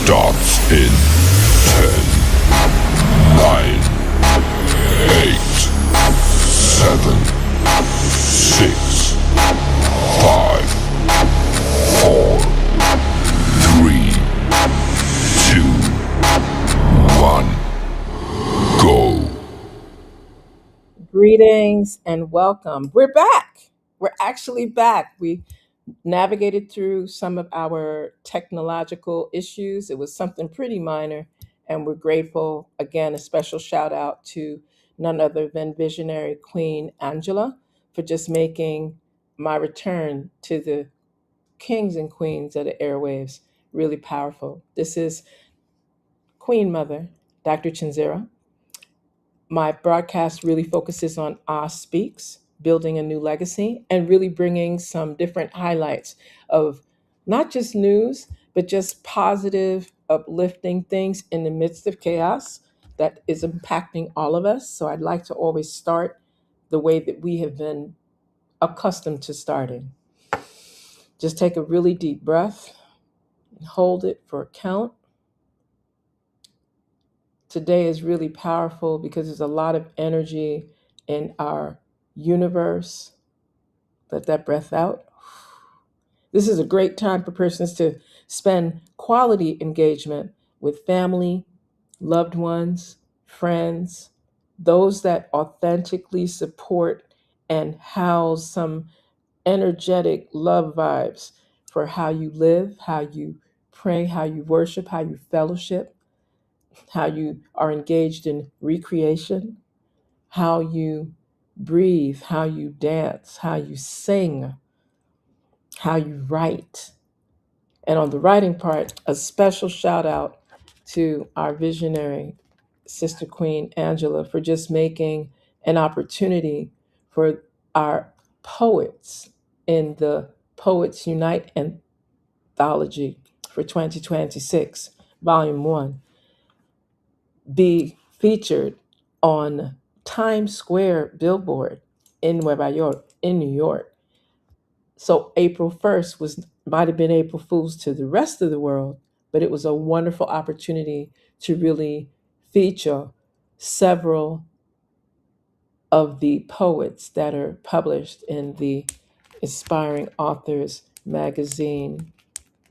starts in 10, 9, 8, 7, 6, 5, 4, 3, 2, 1, go. Greetings and welcome. We're back. We're actually back. We navigated through some of our technological issues. It was something pretty minor, and we're grateful. Again, a special shout out to none other than visionary Queen Angela for just making my return to the kings and queens of the airwaves really powerful. This is Queen Mother, Dr. Chinzira. My broadcast really focuses on Speaks, building a new legacy, and really bringing some different highlights of not just news, but just positive, uplifting things in the midst of chaos that is impacting all of us. So I'd like to always start the way that we have been accustomed to starting. Just take a really deep breath and hold it for a count. Today is really powerful because there's a lot of energy in our universe. Let that breath out. This is a great time for persons to spend quality engagement with family, loved ones, friends, those that authentically support and house some energetic love vibes for how you live, how you pray, how you worship, how you fellowship, how you are engaged in recreation, how you breathe, how you dance, how you sing, how you write. And on the writing part, a special shout out to our visionary Sister Queen Angela for just making an opportunity for our poets in the Poets Unite anthology for 2026, Volume 1, be featured on Times Square billboard in Nueva York, in New York. So April 1st was might have been April Fool's to the rest of the world, but it was a wonderful opportunity to really feature several of the poets that are published in the Aspiring Authors magazine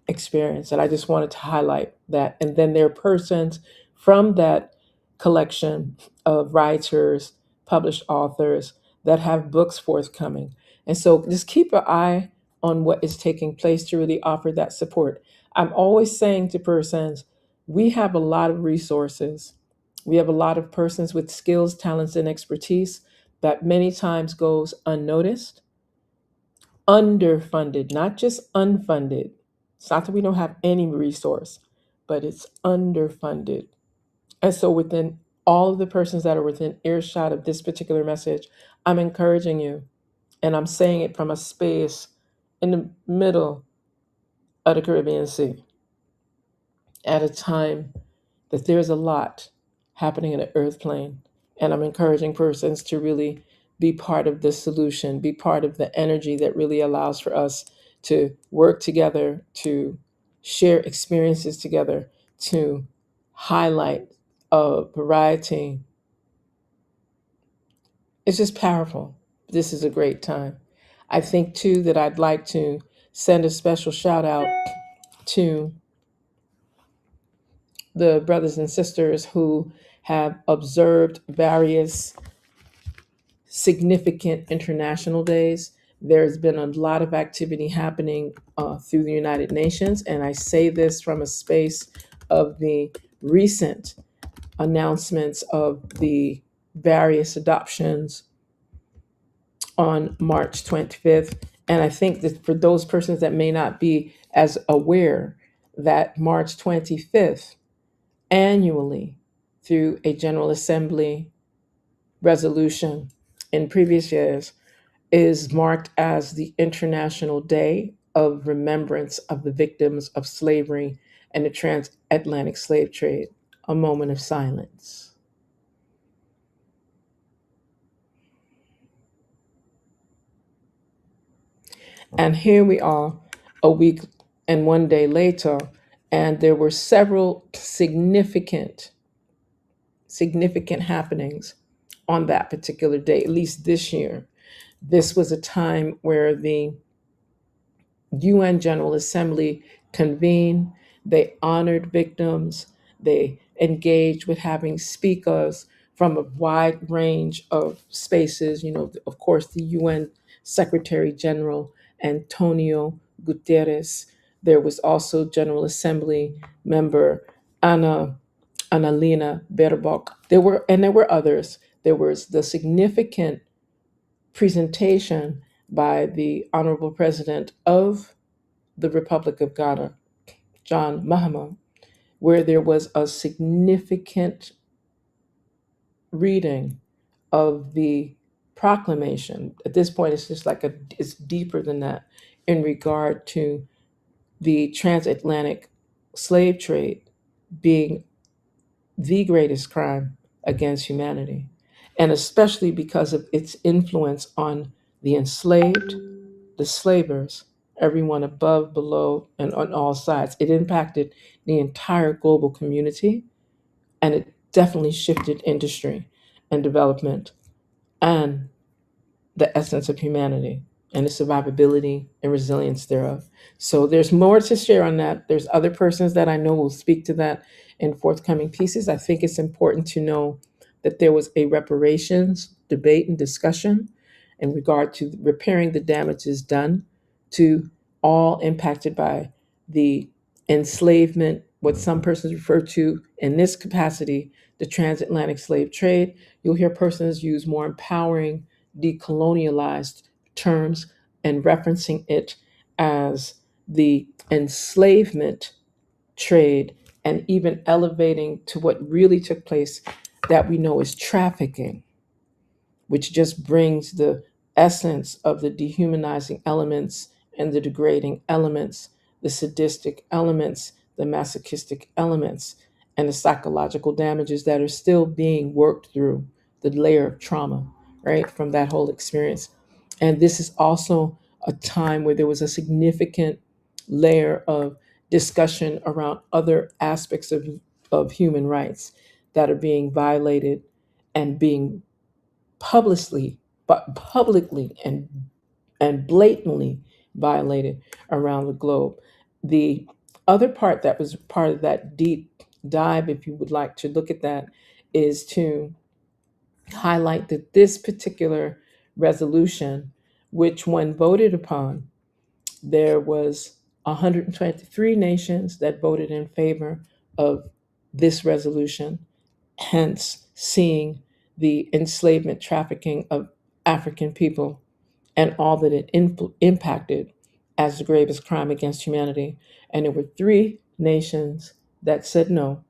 experience. And I just wanted to highlight that. And then there are persons from that collection of writers, published authors that have books forthcoming. And so just keep an eye on what is taking place to really offer that support. I'm always saying to persons, we have a lot of resources. We have a lot of persons with skills, talents, and expertise that many times goes unnoticed, underfunded, not just unfunded. It's not that we don't have any resource, but it's underfunded. And so, within all of the persons that are within earshot of this particular message, I'm encouraging you, and I'm saying it from a space in the middle of the Caribbean Sea at a time that there's a lot happening in the earth plane. And I'm encouraging persons to really be part of the solution, be part of the energy that really allows for us to work together, to share experiences together, to highlight a variety. It's just powerful. This is a great time. I think too that I'd like to send a special shout out to the brothers and sisters who have observed various significant international days. There's been a lot of activity happening through the United Nations, and I say this from a space of the recent announcements of the various adoptions on March 25th. And I think that for those persons that may not be as aware, that March 25th annually through a General Assembly resolution in previous years is marked as the International Day of Remembrance of the Victims of Slavery and the Transatlantic Slave Trade. A moment of silence. And here we are, a week and one day later, And there were several significant happenings on that particular day, at least this year. This was a time where the UN General Assembly convened, they honored victims, they engaged with having speakers from a wide range of spaces. Of course, the UN Secretary General Antonio Guterres. There was also General Assembly member Anna Annalena Baerbock. There were others. There was the significant presentation by the Honorable President of the Republic of Ghana, John Mahama, where there was a significant reading of the proclamation. At this point, it's just it's deeper than that in regard to the transatlantic slave trade being the greatest crime against humanity, and especially because of its influence on the enslaved, the slavers, everyone above, below, and on all sides. It impacted the entire global community, and it definitely shifted industry and development and the essence of humanity and the survivability and resilience thereof. So there's more to share on that. There's other persons that I know will speak to that in forthcoming pieces. I think it's important to know that there was a reparations debate and discussion in regard to repairing the damages done to all impacted by the enslavement, what some persons refer to in this capacity, the transatlantic slave trade. You'll hear persons use more empowering decolonialized terms and referencing it as the enslavement trade, and even elevating to what really took place that we know is trafficking, which just brings the essence of the dehumanizing elements and the degrading elements, the sadistic elements, the masochistic elements, and the psychological damages that are still being worked through the layer of trauma, right, from that whole experience. And this is also a time where there was a significant layer of discussion around other aspects of human rights that are being violated and being publicly and blatantly violated around the globe. The other part that was part of that deep dive, if you would like to look at that, is to highlight that this particular resolution, which when voted upon, there was 123 nations that voted in favor of this resolution, hence seeing the enslavement trafficking of African people and all that it impacted as the gravest crime against humanity. And there were three nations that said no.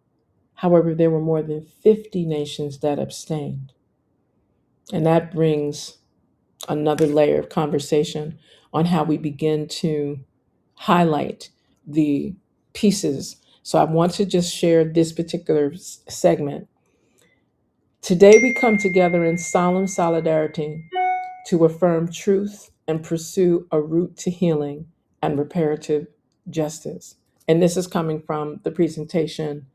However, there were more than 50 nations that abstained. And that brings another layer of conversation on how we begin to highlight the pieces. So I want to just share this particular segment. Today we come together in solemn solidarity to affirm truth and pursue a route to healing and reparative justice. And this is coming from the presentation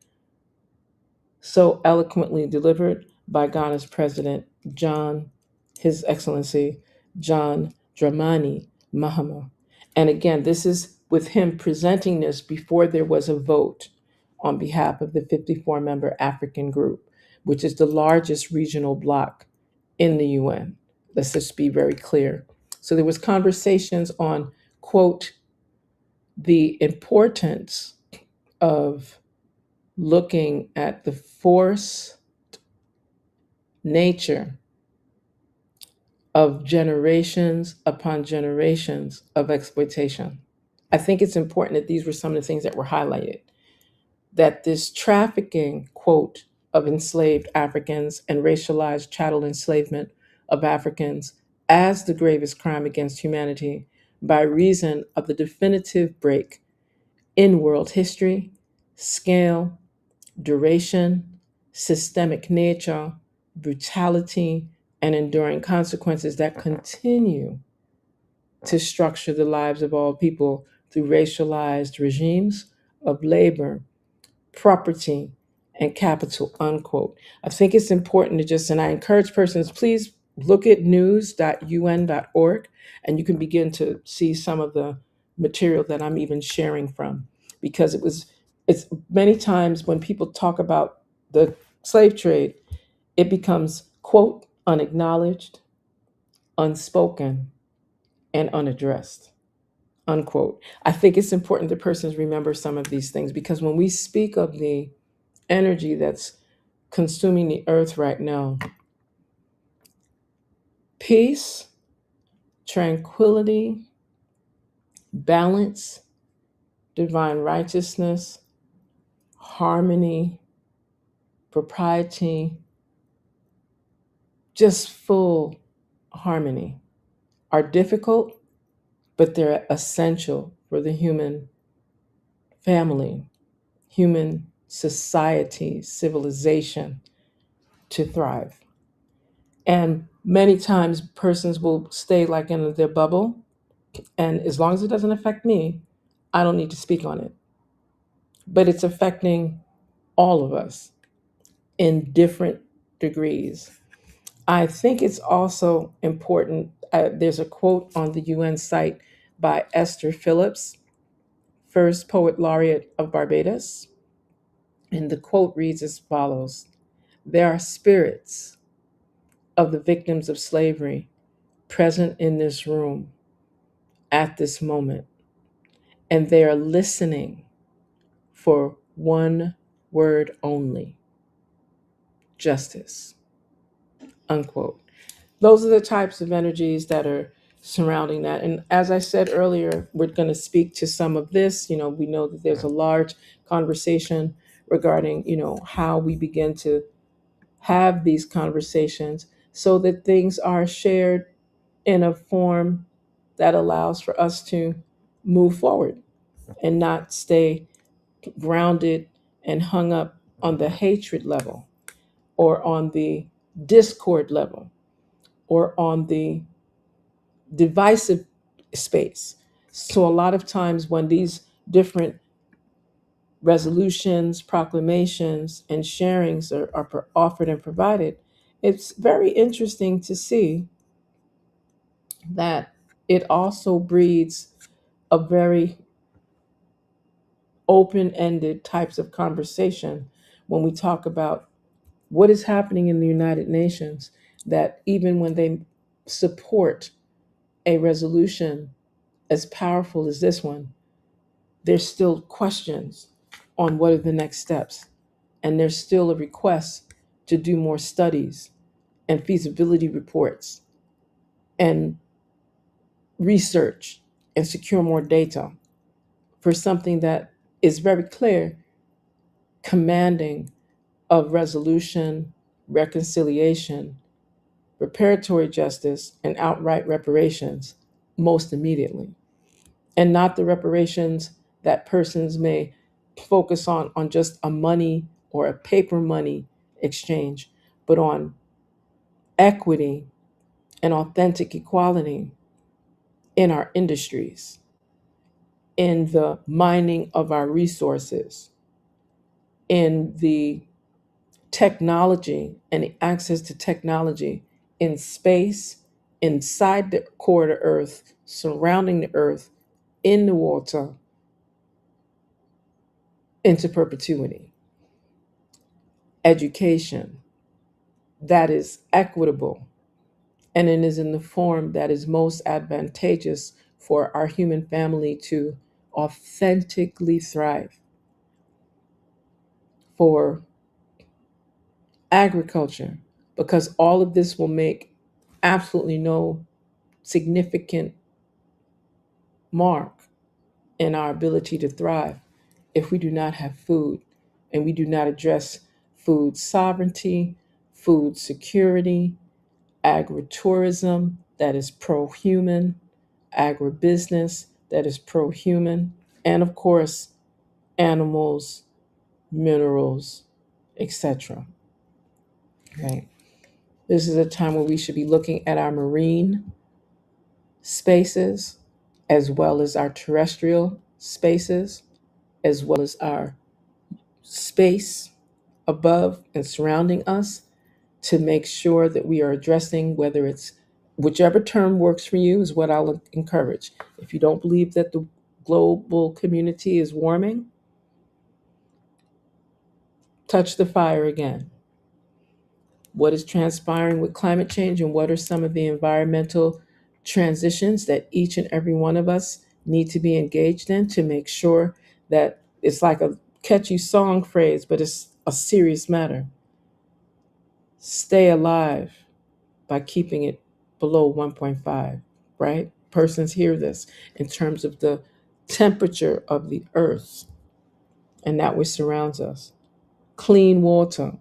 so eloquently delivered by Ghana's President His Excellency John Dramani Mahama. And again, this is with him presenting this before there was a vote on behalf of the 54-member African group, which is the largest regional bloc in the UN. Let's just be very clear. So there was conversations on, quote, the importance of looking at the force nature of generations upon generations of exploitation. I think it's important that these were some of the things that were highlighted, that this trafficking, quote, of enslaved Africans and racialized chattel enslavement of Africans as the gravest crime against humanity by reason of the definitive break in world history, scale, duration, systemic nature, brutality, and enduring consequences that continue to structure the lives of all people through racialized regimes of labor, property, and capital, unquote. I think it's important to just, and I encourage persons, please look at news.un.org and you can begin to see some of the material that I'm even sharing from. Because it's many times when people talk about the slave trade, it becomes, quote, unacknowledged, unspoken, and unaddressed, unquote. I think it's important that persons remember some of these things because when we speak of the energy that's consuming the earth right now, peace, tranquility, balance, divine righteousness, harmony, propriety, just full harmony are difficult, but they're essential for the human family, human society, civilization to thrive. And many times persons will stay like in their bubble. And as long as it doesn't affect me, I don't need to speak on it. But it's affecting all of us in different degrees. I think it's also important. There's a quote on the UN site by Esther Phillips, first poet laureate of Barbados. And the quote reads as follows: "There are spirits of the victims of slavery present in this room at this moment, and they are listening for one word only: justice," unquote. Those are the types of energies that are surrounding that. And as I said earlier, we're going to speak to some of this. We know that there's a large conversation regarding, how we begin to have these conversations so that things are shared in a form that allows for us to move forward and not stay grounded and hung up on the hatred level or on the discord level or on the divisive space. So, a lot of times when these different resolutions, proclamations, and sharings are offered and provided, it's very interesting to see that it also breeds a very open ended types of conversation when we talk about what is happening in the United Nations, that even when they support a resolution as powerful as this one, there's still questions on what are the next steps. And there's still a request to do more studies and feasibility reports and research and secure more data for something that is very clear, commanding of resolution, reconciliation, reparatory justice, and outright reparations most immediately. And not the reparations that persons may focus on just a money or a paper money exchange, but on equity and authentic equality in our industries, in the mining of our resources, in the technology and the access to technology in space, inside the core of the earth, surrounding the earth, in the water, into perpetuity. Education that is equitable and it is in the form that is most advantageous for our human family to authentically thrive. For agriculture, because all of this will make absolutely no significant mark in our ability to thrive if we do not have food and we do not address food sovereignty, food security, agritourism that is pro human, agribusiness that is pro human, and of course, animals, minerals, etc. Right. This is a time where we should be looking at our marine spaces as well as our terrestrial spaces as well as our space above and surrounding us, to make sure that we are addressing, whether it's whichever term works for you, is what I'll encourage. If you don't believe that the global community is warming, touch the fire again. What is transpiring with climate change, and what are some of the environmental transitions that each and every one of us need to be engaged in, to make sure that it's like a catchy song phrase, but it's a serious matter. Stay alive by keeping it below 1.5, right? Persons hear this in terms of the temperature of the earth and that which surrounds us. Clean water.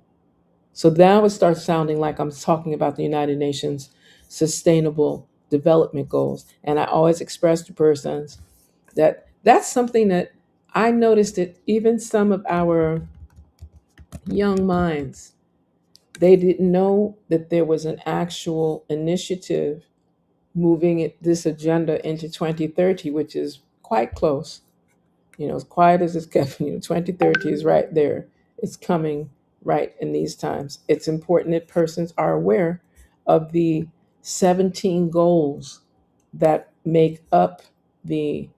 So now it starts sounding like I'm talking about the United Nations Sustainable Development Goals. And I always express to persons that that's something that I noticed, that even some of our young minds, they didn't know that there was an actual initiative moving this agenda into 2030, which is quite close. As quiet as it's kept, 2030 is right there. It's coming right in these times. It's important that persons are aware of the 17 goals that make up the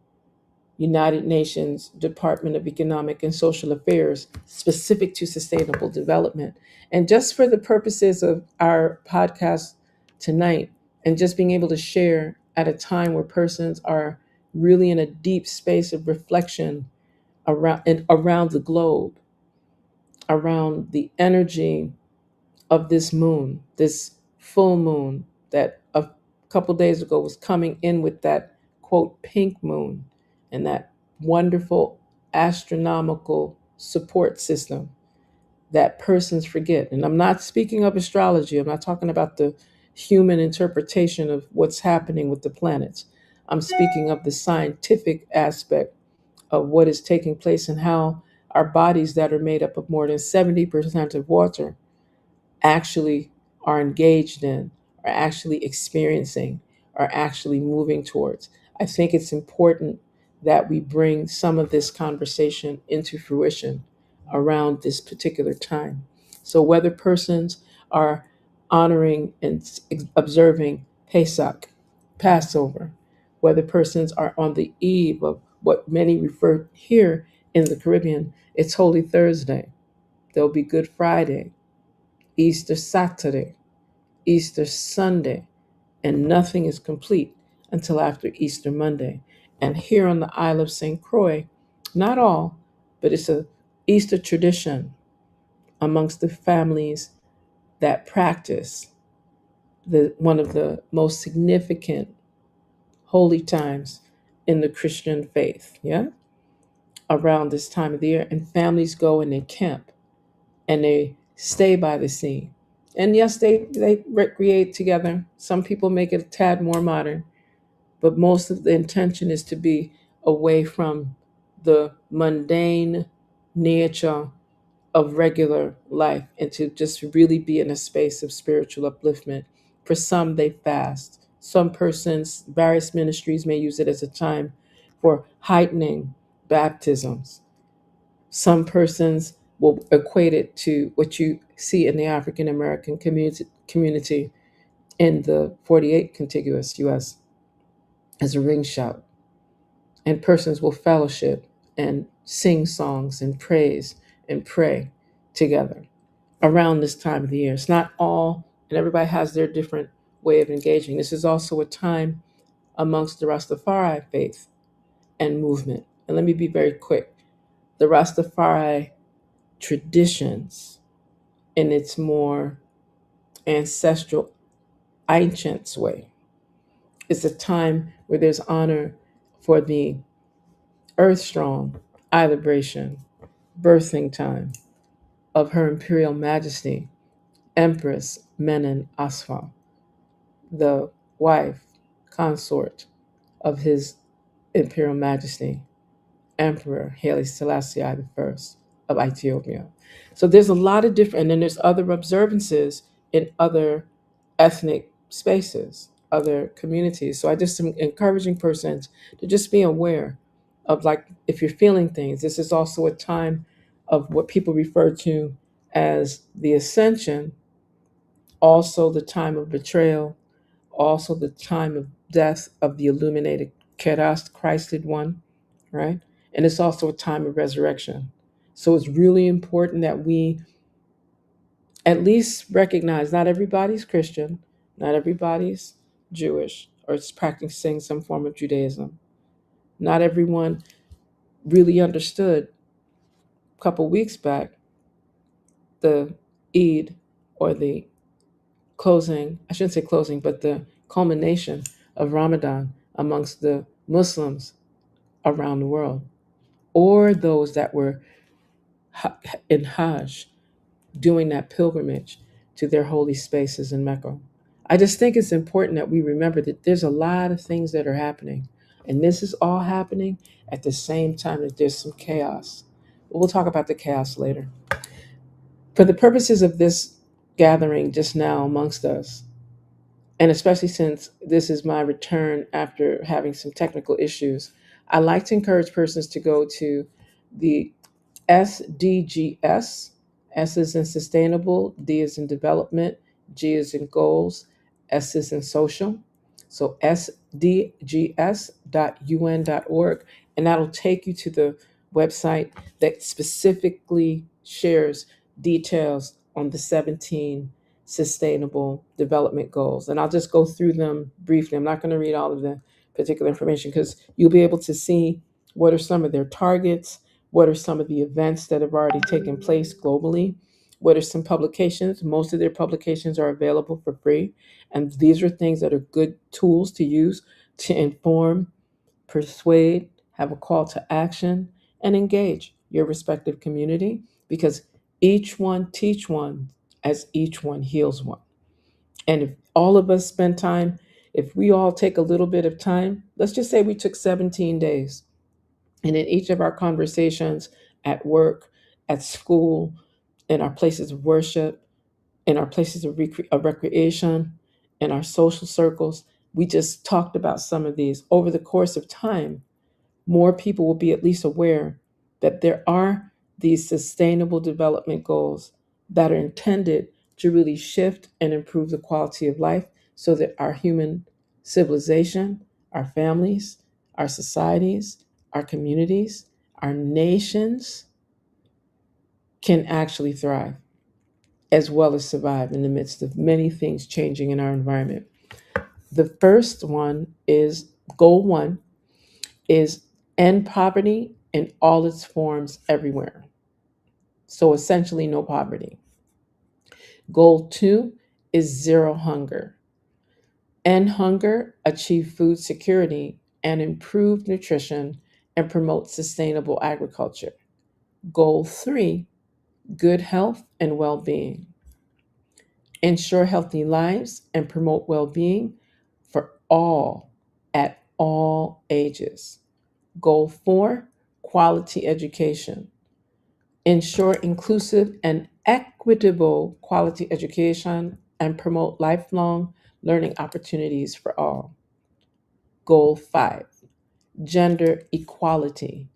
United Nations Department of Economic and Social Affairs, specific to sustainable development. And just for the purposes of our podcast tonight, and just being able to share at a time where persons are really in a deep space of reflection around the globe, around the energy of this moon, this full moon that a couple days ago was coming in with that quote pink moon, and that wonderful astronomical support system that persons forget. And I'm not speaking of astrology, I'm not talking about the human interpretation of what's happening with the planets. I'm speaking of the scientific aspect of what is taking place, and how our bodies that are made up of more than 70% of water actually are engaged in, are actually experiencing, are actually moving towards. I think it's important that we bring some of this conversation into fruition around this particular time. So, whether persons are honoring and observing Pesach, Passover, whether persons are on the eve of what many refer here in the Caribbean, it's Holy Thursday, there'll be Good Friday, Easter Saturday, Easter Sunday, and nothing is complete until after Easter Monday. And here on the Isle of St. Croix, not all, but it's a Easter tradition amongst the families that practice one of the most significant holy times in the Christian faith, yeah, around this time of the year. And families go and they camp and they stay by the sea. And yes, they recreate together. Some people make it a tad more modern, but most of the intention is to be away from the mundane nature of regular life, and to just really be in a space of spiritual upliftment. For some, they fast. Some persons, various ministries may use it as a time for heightening baptisms. Some persons will equate it to what you see in the African American community in the 48 contiguous US as a ring shout. And persons will fellowship and sing songs and praise and pray together around this time of the year. It's not all, and everybody has their different way of engaging. This is also a time amongst the Rastafari faith and movement. And let me be very quick. The Rastafari traditions, in its more ancestral, ancient way, is a time where there's honor for the earth strong liberation, birthing time of Her Imperial Majesty, Empress Menen Asfa, the wife, consort of His Imperial Majesty, Emperor Haile Selassie I of Ethiopia. So there's a lot of different, and then there's other observances in other ethnic spaces, other communities. So I just am encouraging persons to just be aware of, like, if you're feeling things. This is also a time of what people refer to as the ascension, also the time of betrayal, also the time of death of the illuminated Keras, Christed one, right? And it's also a time of resurrection. So it's really important that we at least recognize not everybody's Christian, not everybody's Jewish, or is practicing some form of Judaism. Not everyone really understood a couple weeks back the Eid, or the closing, I shouldn't say closing, but the culmination of Ramadan amongst the Muslims around the world, or those that were in Hajj doing that pilgrimage to their holy spaces in Mecca. I just think it's important that we remember that there's a lot of things that are happening, and this is all happening at the same time that there's some chaos. But we'll talk about the chaos later. For the purposes of this gathering just now amongst us, and especially since this is my return after having some technical issues, I like to encourage persons to go to the SDGs. S is in sustainable, D is in development, G is in goals, S is in social. So sdgs.un.org, and that'll take you to the website that specifically shares details on the 17 sustainable development goals. And I'll just go through them briefly. I'm not going to read all of the particular information, because you'll be able to see what are some of their targets, what are some of the events that have already taken place globally, what are some publications. Most of their publications are available for free. And these are things that are good tools to use to inform, persuade, have a call to action, and engage your respective community, because each one teach one as each one heals one. And if all of us spend time, if we all take a little bit of time, let's just say we took 17 days, and in each of our conversations at work, at school, in our places of worship, in our places of recreation, in our social circles, we just talked about some of these. Over the course of time, more people will be at least aware that there are these sustainable development goals that are intended to really shift and improve the quality of life, so that our human civilization, our families, our societies, our communities, our nations can actually thrive as well as survive in the midst of many things changing in our environment. The first one is goal one is end poverty in all its forms everywhere. So essentially, no poverty. Goal two is zero hunger. End hunger, achieve food security, and improve nutrition, and promote sustainable agriculture. Goal three, good health and well being. Ensure healthy lives and promote well being for all at all ages. Goal four, quality education. Ensure inclusive and equitable quality education and promote lifelong learning opportunities for all. Goal five, gender equality.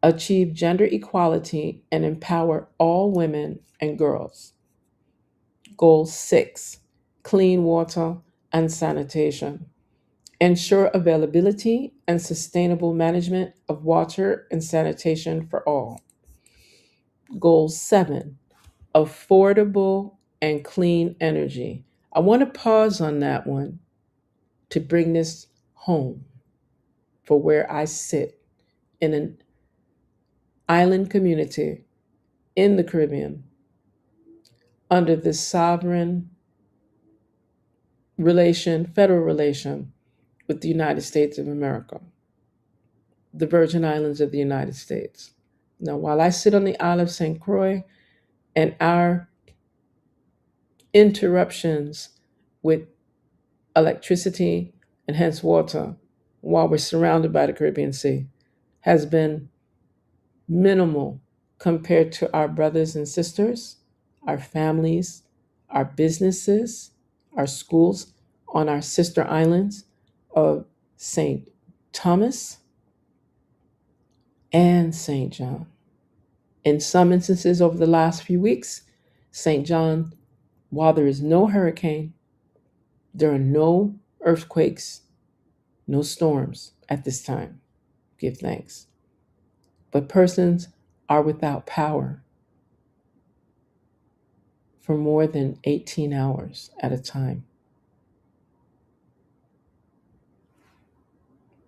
Achieve gender equality and empower all women and girls. Goal six, clean water and sanitation. Ensure availability and sustainable management of water and sanitation for all. Goal seven, affordable and clean energy. I want to pause on that one to bring this home for where I sit in an island community in the Caribbean under this sovereign relation, federal relation with the United States of America, the Virgin Islands of the United States. Now, while I sit on the Isle of St. Croix, and our interruptions with electricity and hence water, while we're surrounded by the Caribbean Sea, has been minimal compared to our brothers and sisters, our families, our businesses, our schools on our sister islands of St. Thomas, and St. John. In some instances over the last few weeks, St. John, while there is no hurricane, there are no earthquakes, no storms at this time. Give thanks. But persons are without power for more than 18 hours at a time.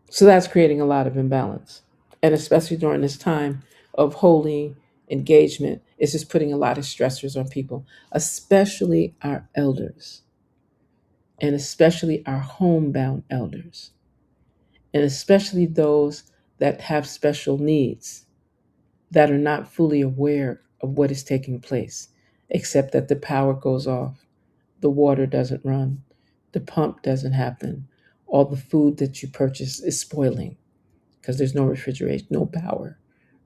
So that's creating a lot of imbalance. And especially during this time of holy engagement, it's just putting a lot of stressors on people, especially our elders, and especially our homebound elders, and especially those that have special needs that are not fully aware of what is taking place, except that the power goes off, the water doesn't run, the pump doesn't happen, all the food that you purchase is spoiling because there's no refrigeration, no power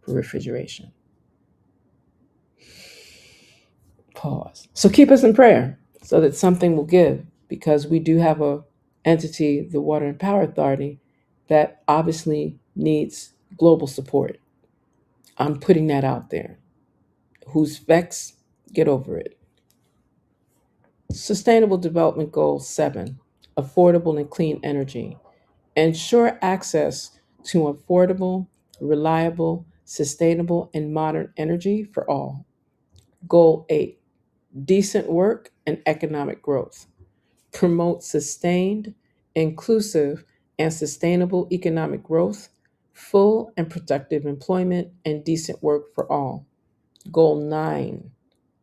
for refrigeration. Pause. So keep us in prayer so that something will give, because we do have a entity, the Water and Power Authority, that obviously needs global support. I'm putting that out there. Who's vexed, get over it. Sustainable Development Goal 7, affordable and clean energy. Ensure access to affordable, reliable, sustainable, and modern energy for all. Goal 8, decent work and economic growth. Promote sustained, inclusive, and sustainable economic growth, full and productive employment, and decent work for all. Goal 9,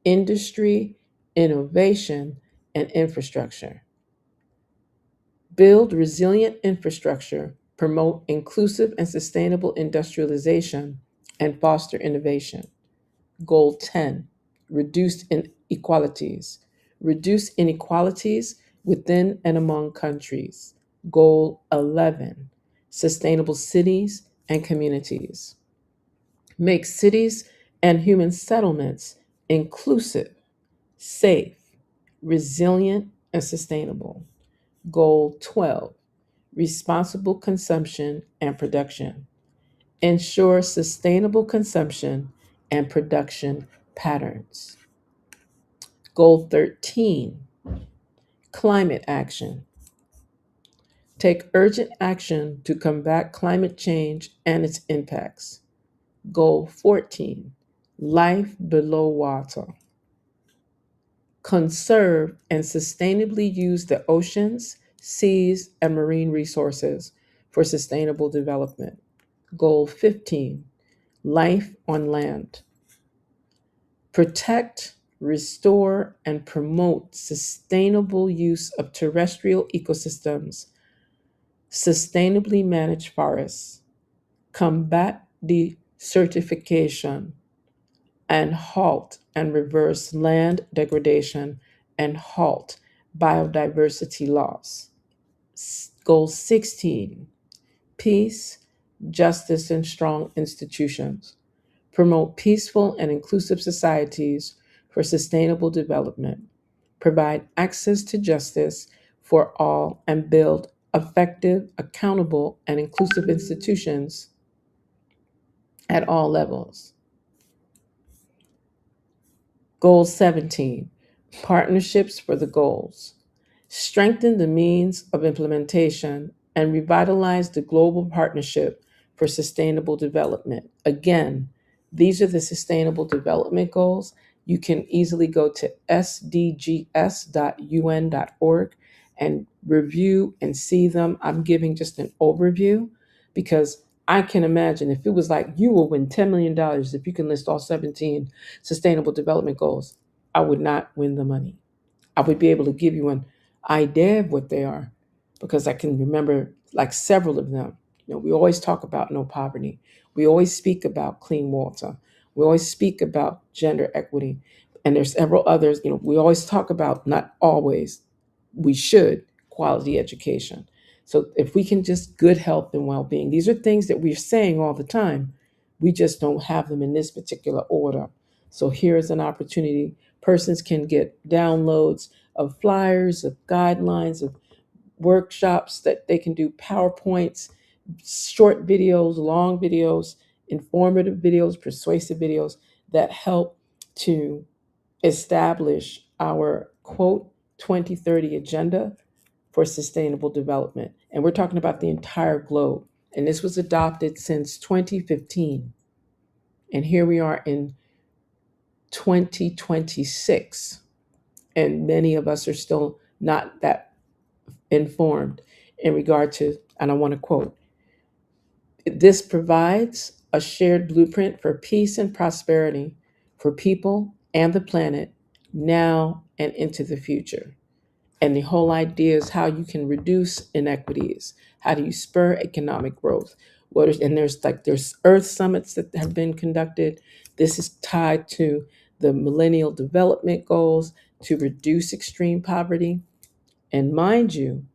industry, innovation, and infrastructure. Build resilient infrastructure, promote inclusive and sustainable industrialization, and foster innovation. Goal 10, reduce inequalities. Reduce inequalities within and among countries. Goal 11, sustainable cities and communities. Make cities and human settlements inclusive, safe, resilient, and sustainable. Goal 12, responsible consumption and production. Ensure sustainable consumption and production patterns. Goal 13, climate action. Take urgent action to combat climate change and its impacts. Goal 14, life below water. Conserve and sustainably use the oceans, seas, and marine resources for sustainable development. Goal 15, life on land. Protect, restore, and promote sustainable use of terrestrial ecosystems, sustainably manage forests, combat desertification, and halt and reverse land degradation and halt biodiversity loss. Goal 16, peace, justice, and strong institutions. Promote peaceful and inclusive societies for sustainable development. Provide access to justice for all and build effective, accountable, and inclusive institutions at all levels. Goal 17, partnerships for the goals. Strengthen the means of implementation and revitalize the global partnership for sustainable development. Again, these are the sustainable development goals. You can easily go to sdgs.un.org and review and see them. I'm giving just an overview because I can imagine if it was like you will win $10 million if you can list all 17 sustainable development goals, I would not win the money. I would be able to give you an idea of what they are because I can remember like several of them. We always talk about no poverty. We always speak about clean water. We always speak about gender equity. And there's several others. We always talk about, not always, we should, quality education. So if we can just good health and well-being, these are things that we're saying all the time. We just don't have them in this particular order. So here's an opportunity. Persons can get downloads of flyers, of guidelines, of workshops that they can do, PowerPoints, short videos, long videos, informative videos, persuasive videos that help to establish our quote 2030 agenda for sustainable development. And we're talking about the entire globe. And this was adopted since 2015. And here we are in 2026. And many of us are still not that informed in regard to, and I want to quote, this provides a shared blueprint for peace and prosperity for people and the planet now and into the future. And the whole idea is how you can reduce inequities. How do you spur economic growth? And there's Earth summits that have been conducted. This is tied to the Millennial Development Goals to reduce extreme poverty. And mind you,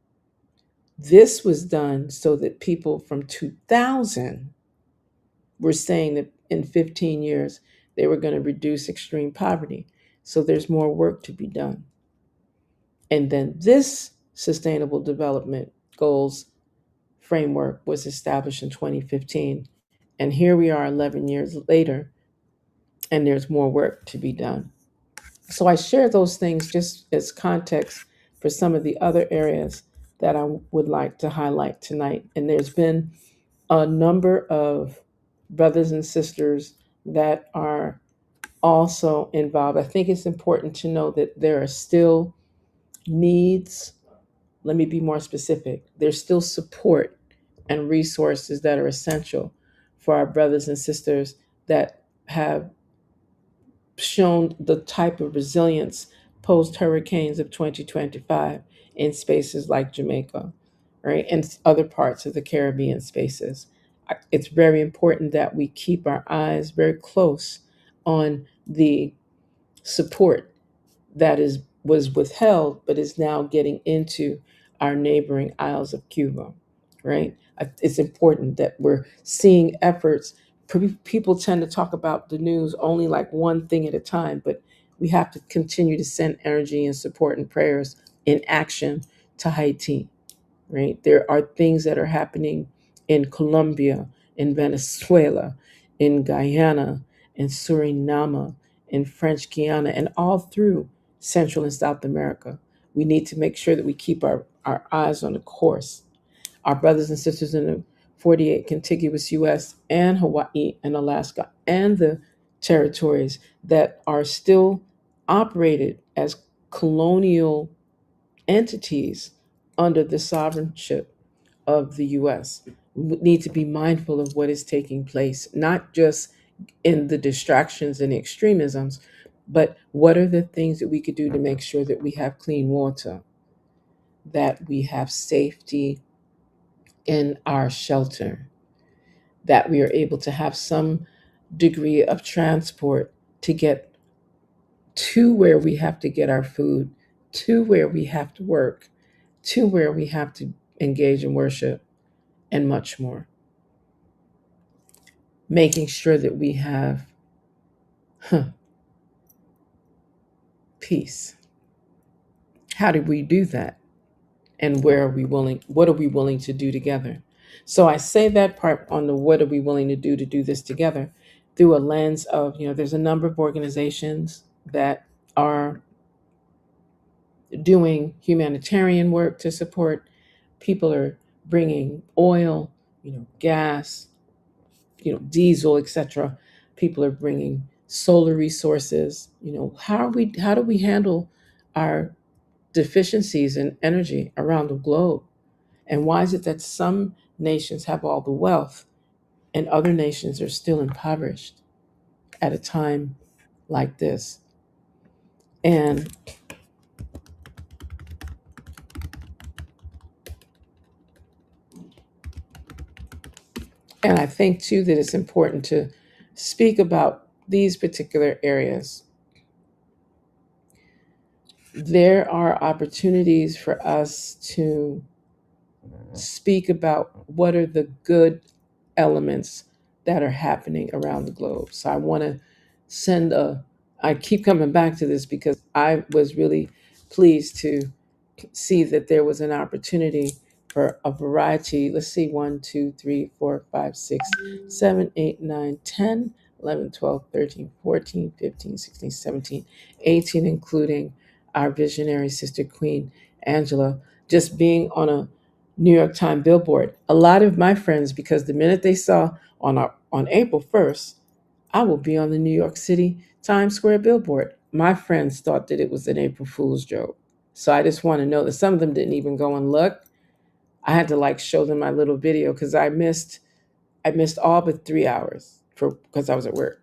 this was done so that people from 2000 were saying that in 15 years they were going to reduce extreme poverty. So there's more work to be done. And then this Sustainable Development Goals framework was established in 2015. And here we are 11 years later, and there's more work to be done. So I share those things just as context for some of the other areas that I would like to highlight tonight. And there's been a number of brothers and sisters that are also involved. I think it's important to know that there are still needs. Let me be more specific. There's still support and resources that are essential for our brothers and sisters that have shown the type of resilience post hurricanes of 2025 in spaces like Jamaica, right? And other parts of the Caribbean spaces. It's very important that we keep our eyes very close on the support that is was withheld but is now getting into our neighboring isles of Cuba, right? It's important that we're seeing efforts. People tend to talk about the news only like one thing at a time, but we have to continue to send energy and support and prayers in action to Haiti, right? There are things that are happening in Colombia, in Venezuela, in Guyana, in Suriname, in French Guiana, and all through Central and South America. We need to make sure that we keep our eyes on the course. Our brothers and sisters in the 48 contiguous US and Hawaii and Alaska and the territories that are still operated as colonial entities under the sovereignty of the US. We need to be mindful of what is taking place, not just in the distractions and extremisms, but what are the things that we could do to make sure that we have clean water, that we have safety in our shelter, that we are able to have some degree of transport to get to where we have to get our food, to where we have to work, to where we have to engage in worship, and much more. Making sure that we have peace. How do we do that? And where are we willing? What are we willing to do together? So I say that part on the what are we willing to do this together through a lens of, there's a number of organizations that are doing humanitarian work to support. People are bringing oil, gas, diesel, etc. People are bringing solar resources. How do we handle our deficiencies in energy around the globe? And why is it that some nations have all the wealth and other nations are still impoverished at a time like this? And I think too that it's important to speak about these particular areas. There are opportunities for us to speak about what are the good elements that are happening around the globe. So I want to send I keep coming back to this because I was really pleased to see that there was an opportunity for a variety. Let's see, 1, 2, 3, 4, 5, 6, 7, 8, 9, 10, 11, 12, 13, 14, 15, 16, 17, 18, including our visionary sister Queen Angela, just being on a New York Times billboard. A lot of my friends, because the minute they saw on April 1st, I will be on the New York City Times Square billboard. My friends thought that it was an April Fool's joke. So I just want to know that some of them didn't even go and look. I had to like show them my little video because I missed all but 3 hours for because I was at work.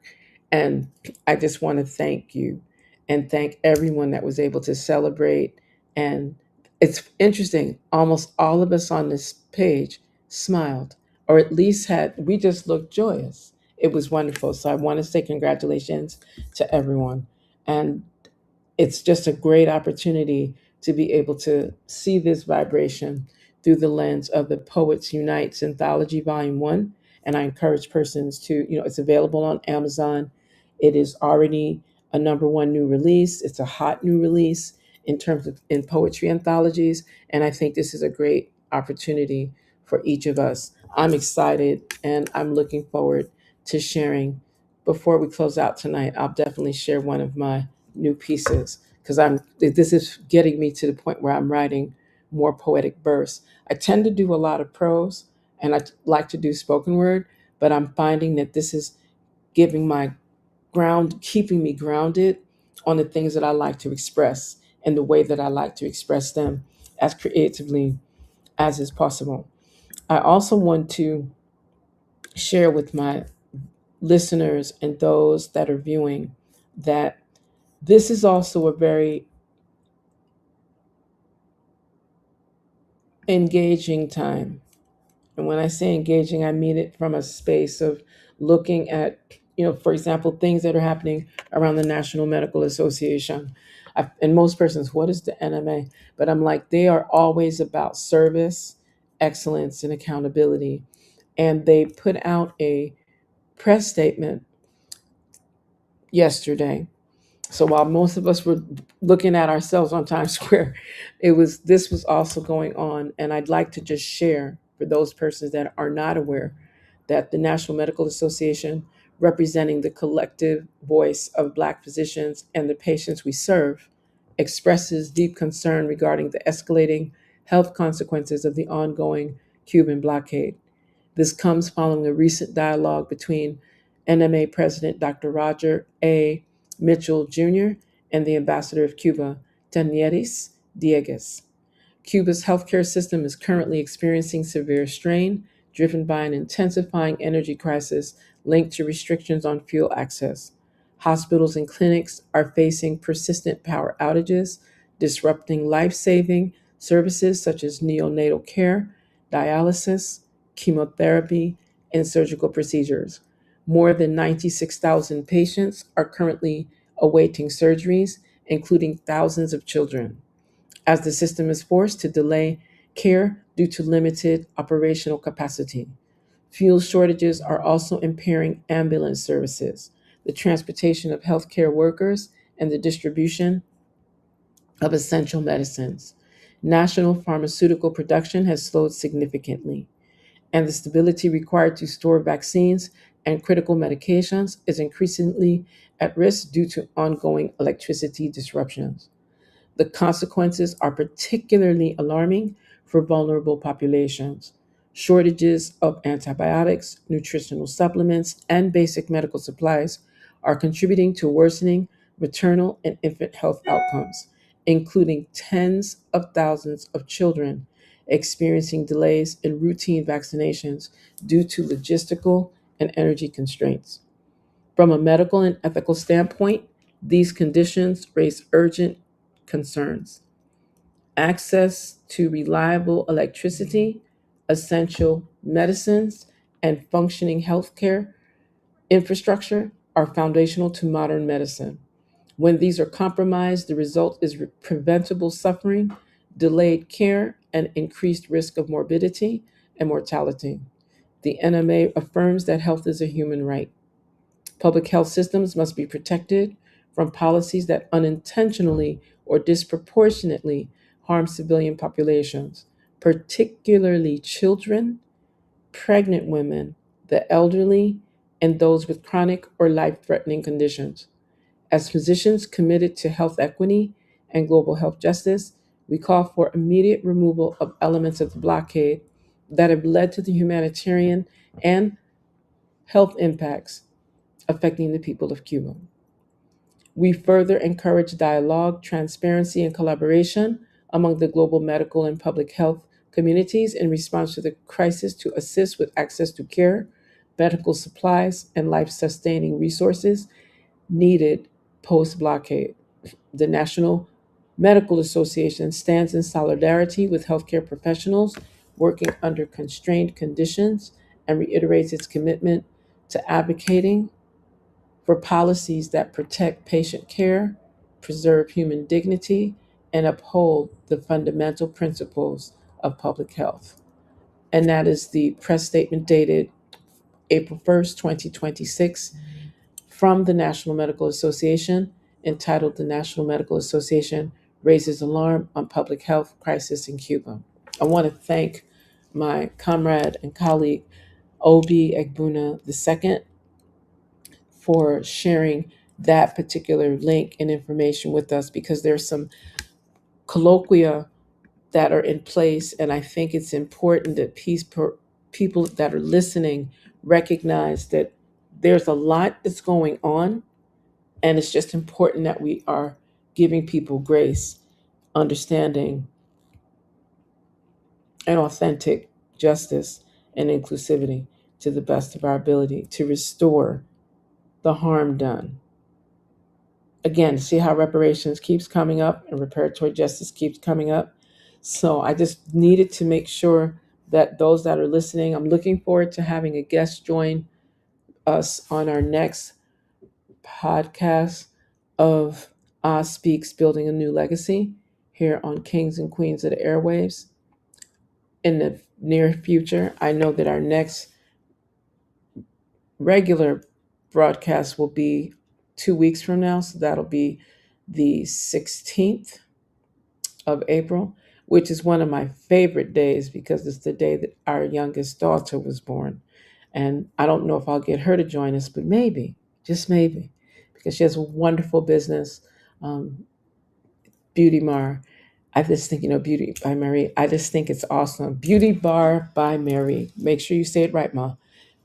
And I just want to thank you and thank everyone that was able to celebrate. And it's interesting, almost all of us on this page smiled, or at least we just looked joyous. It was wonderful. So I want to say congratulations to everyone. And it's just a great opportunity to be able to see this vibration through the lens of the Poets Unite Anthology Volume 1. And I encourage persons to, it's available on Amazon. It is already a number one new release. It's a hot new release in terms of in poetry anthologies. And I think this is a great opportunity for each of us. I'm excited and I'm looking forward to sharing. Before we close out tonight, I'll definitely share one of my new pieces because this is getting me to the point where I'm writing more poetic verse. I tend to do a lot of prose and I like to do spoken word, but I'm finding that this is giving my keeping me grounded on the things that I like to express and the way that I like to express them as creatively as is possible. I also want to share with my listeners and those that are viewing that this is also a very engaging time. And when I say engaging, I mean it from a space of looking at, for example, things that are happening around the National Medical Association. And most persons, what is the NMA? But I'm like, they are always about service, excellence, and accountability. And they put out a press statement yesterday. So while most of us were looking at ourselves on Times Square, this was also going on. And I'd like to just share for those persons that are not aware that the National Medical Association, representing the collective voice of Black physicians and the patients we serve, expresses deep concern regarding the escalating health consequences of the ongoing Cuban blockade. This comes following a recent dialogue between NMA President Dr. Roger A. Mitchell Jr. and the Ambassador of Cuba, Tanieris Dieguez. Cuba's healthcare system is currently experiencing severe strain, driven by an intensifying energy crisis linked to restrictions on fuel access. Hospitals and clinics are facing persistent power outages, disrupting life saving services such as neonatal care, dialysis, chemotherapy, and surgical procedures. More than 96,000 patients are currently awaiting surgeries, including thousands of children, as the system is forced to delay care due to limited operational capacity. Fuel shortages are also impairing ambulance services, the transportation of healthcare workers, and the distribution of essential medicines. National pharmaceutical production has slowed significantly, and the stability required to store vaccines and critical medications is increasingly at risk due to ongoing electricity disruptions. The consequences are particularly alarming for vulnerable populations. Shortages of antibiotics, nutritional supplements, and basic medical supplies are contributing to worsening maternal and infant health outcomes, including tens of thousands of children experiencing delays in routine vaccinations due to logistical and energy constraints. From a medical and ethical standpoint, these conditions raise urgent concerns. Access to reliable electricity, essential medicines, and functioning healthcare infrastructure are foundational to modern medicine. When these are compromised, the result is preventable suffering, delayed care, and increased risk of morbidity and mortality. The NMA affirms that health is a human right. Public health systems must be protected from policies that unintentionally or disproportionately harm civilian populations. particularly children, pregnant women, the elderly, and those with chronic or life threatening conditions. As physicians committed to health equity and global health justice, we call for immediate removal of elements of the blockade that have led to the humanitarian and health impacts affecting the people of Cuba. We further encourage dialogue, transparency, and collaboration among the global medical and public health communities in response to the crisis to assist with access to care, medical supplies, and life sustaining resources needed post blockade. The National Medical Association stands in solidarity with healthcare professionals working under constrained conditions and reiterates its commitment to advocating for policies that protect patient care, preserve human dignity, and uphold the fundamental principles of public health. And that is the press statement dated April 1st, 2026, from the National Medical Association, entitled "The National Medical Association Raises Alarm on Public Health Crisis in Cuba." I want to thank my comrade and colleague, Obi Egbuna II, for sharing that particular link and information with us, because there's some colloquia that are in place, and I think it's important that people that are listening recognize that there's a lot that's going on, and it's just important that we are giving people grace, understanding, and authentic justice and inclusivity to the best of our ability to restore the harm done. Again, see how reparations keeps coming up and reparatory justice keeps coming up. So I just needed to make sure that those that are listening, I'm looking forward to having a guest join us on our next podcast of Oz Speaks Building a New Legacy here on Kings and Queens of the Airwaves in the near future. I know that our next regular broadcast will be 2 weeks from now, so that'll be the 16th of April, which is one of my favorite days because it's the day that our youngest daughter was born. And I don't know if I'll get her to join us, but maybe, just maybe, because she has a wonderful business, um, Beauty Mar. I just think, Beauty by Mary, I just think it's awesome. Beauty Bar by Mary. Make sure you say it right, Ma.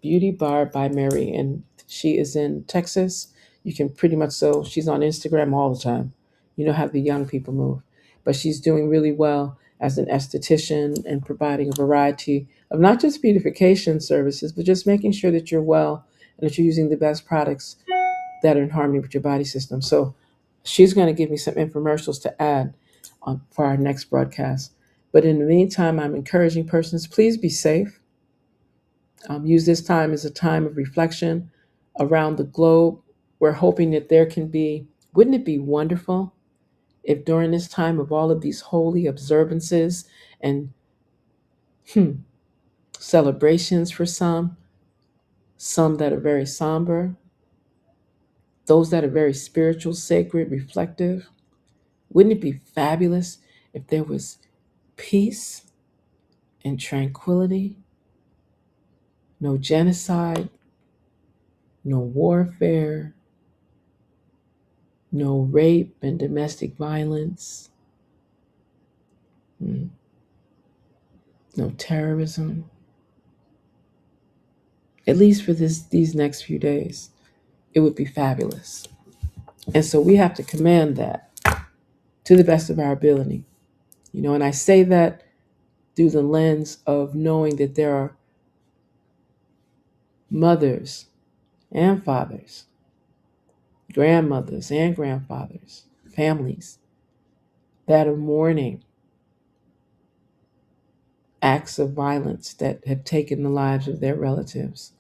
Beauty Bar by Mary. And she is in Texas. You can pretty much, so she's on Instagram all the time. You know how the young people move. But she's doing really well as an esthetician and providing a variety of not just beautification services, but just making sure that you're well and that you're using the best products that are in harmony with your body system. So she's going to give me some infomercials to add for our next broadcast. But in the meantime, I'm encouraging persons, please be safe. Use this time as a time of reflection around the globe. We're hoping that there can be, wouldn't it be wonderful if during this time of all of these holy observances and celebrations for some that are very somber, those that are very spiritual, sacred, reflective, wouldn't it be fabulous if there was peace and tranquility, no genocide, no warfare, no rape and domestic violence, mm, no terrorism, at least for these next few days? It would be fabulous. And so we have to command that to the best of our ability. And I say that through the lens of knowing that there are mothers and fathers, grandmothers and grandfathers, families that are mourning acts of violence that have taken the lives of their relatives.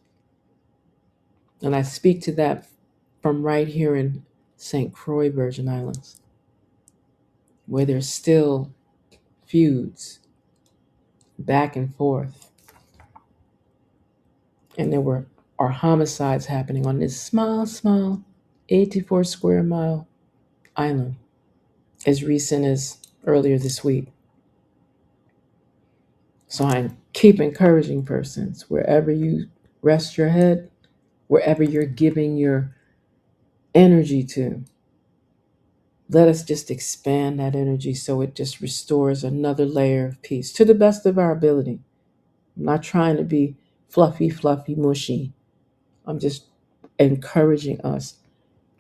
And I speak to that from right here in St. Croix, Virgin Islands, where there's still feuds back and forth. And are homicides happening on this small 84 square mile island as recent as earlier this week. So I keep encouraging persons wherever you rest your head, wherever you're giving your energy to, let us just expand that energy so it just restores another layer of peace to the best of our ability. I'm not trying to be fluffy, mushy. I'm just encouraging us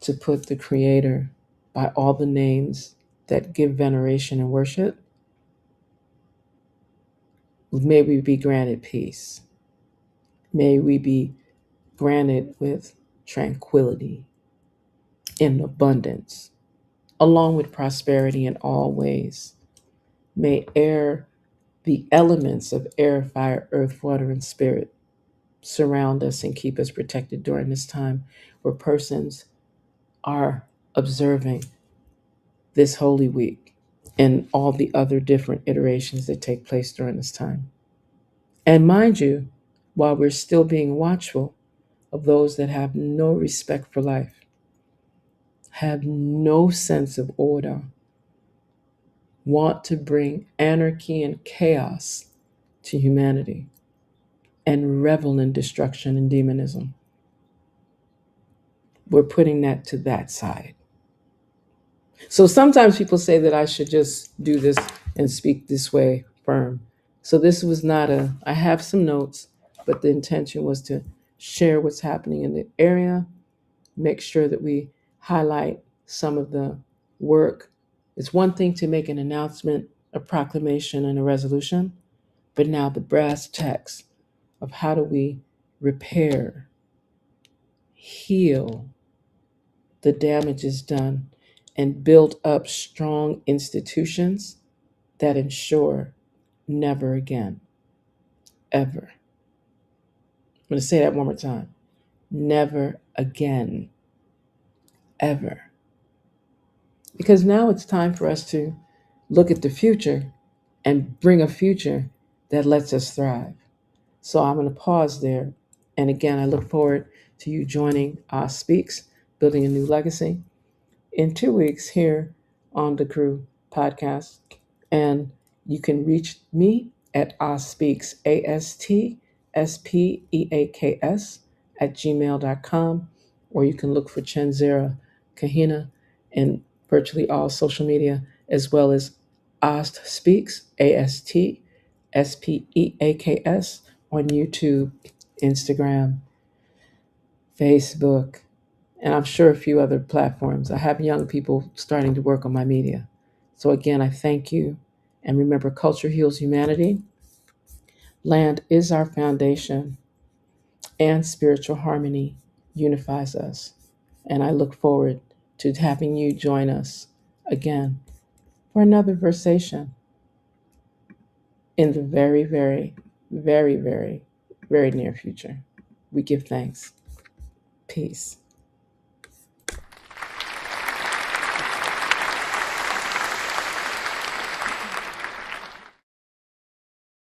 to put the Creator by all the names that give veneration and worship. May we be granted peace. May we be granted with tranquility in abundance, along with prosperity in all ways. May the elements of air, fire, earth, water, and spirit surround us and keep us protected during this time where persons are observing this holy week and all the other different iterations that take place during this time. And mind you, while we're still being watchful of those that have no respect for life, have no sense of order, want to bring anarchy and chaos to humanity, and revel in destruction and demonism, we're putting that to that side. So sometimes people say that I should just do this and speak this way firm. So this was not I have some notes, but the intention was to share what's happening in the area, make sure that we highlight some of the work. It's one thing to make an announcement, a proclamation, and a resolution, but now the brass tacks of how do we repair, heal the damages done, and build up strong institutions that ensure never again, ever. I'm going to say that one more time. Never again, ever. Because now it's time for us to look at the future and bring a future that lets us thrive. So I'm going to pause there. And again, I look forward to you joining Speaks, Building a New Legacy, in 2 weeks here on the Crew podcast. And you can reach me at Speaks, ASTSPEAKS at gmail.com, or you can look for Chenzera Kahina in virtually all social media, as well as Ast Speaks, ASTSPEAKS on YouTube, Instagram, Facebook, and I'm sure a few other platforms. I have young people starting to work on my media. So again, I thank you. And remember, culture heals humanity. Land is our foundation, and spiritual harmony unifies us. And I look forward to having you join us again for another versation in the very, very, very, very, very near future. We give thanks. Peace.